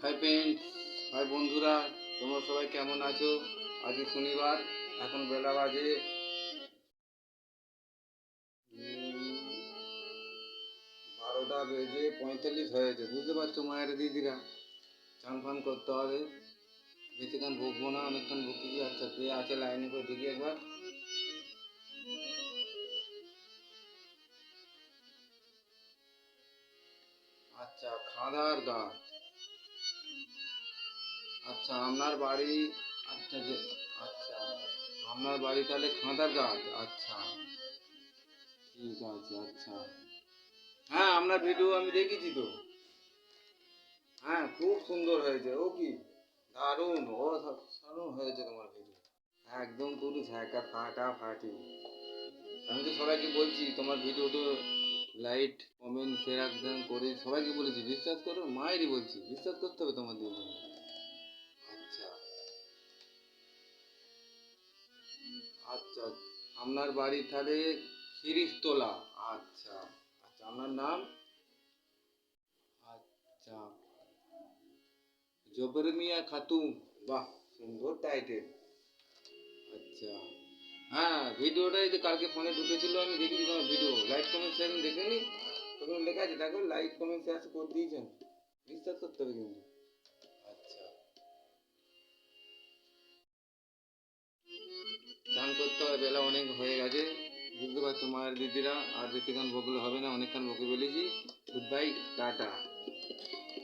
Hi friends, high বন্ধুরা, তোমরা সবাই কেমন আছো? আজকে শনিবার, এখন বেলা বাজে 12:45 হয়েছে। বুঝতে পারছো মায়ের দিদিরা, চান ফান করতে হবে, বেশিক্ষণ ভুগবো না, অনেকক্ষণ ভুগছি। আচ্ছা, কে আছে লাইনে করে দেখি একবার। আচ্ছা, খাদার গাছ। আচ্ছা, আপনার বাড়ি। আচ্ছা আচ্ছা, আপনার বাড়ি তাহলে খাদার গাছ। আচ্ছা, ঠিক আছে। আচ্ছা, হ্যাঁ, আপনার ভিডিও আমি দেখেছি তো। হ্যাঁ, খুব সুন্দর হয়েছে। ও কি দারুণ, অসাধারণ হয়েছে তোমার ভিডিও। একদম পুরো ঝাঁকা ফাটাফাটি। আমি তো সবাইকে বলছি তোমার ভিডিওটা লাইক কমেন্ট শেয়ার একদম করে সবাইকে বলেছি, বিশ্বাস করো, মায়েরই বলছি, বিশ্বাস করতে হবে তোমার দিদি। আচ্ছা আচ্ছা, আপনার বাড়ি তাহলে খিরিস্তলা। আচ্ছা আচ্ছা, আপনার নাম? আচ্ছা, জবের মিয়া খাতুন। বাহ, সুন্দর টাইটেল। আচ্ছা, হ্যাঁ, ভিডিওটা এই যে কালকে ফোনে ঢুকেছিল, আমি দেখেছি তোমার ভিডিও। লাইক কমেন্ট শেয়ার দেখেনি? তখন লেখা আছে, দেখো, লাইক কমেন্ট শেয়ার করে দিয়েছেন। বিশ্বাস করতে হবে কিন্তু। আচ্ছা, চান করতে হবে, বেলা অনেক হয়ে গেছে। বুঝতে পারছো মায়ের দিদিরা, আর বেশিক্ষণ বকলে হবে না, অনেকক্ষণ বকে ফেলেছি। Good bye, tata.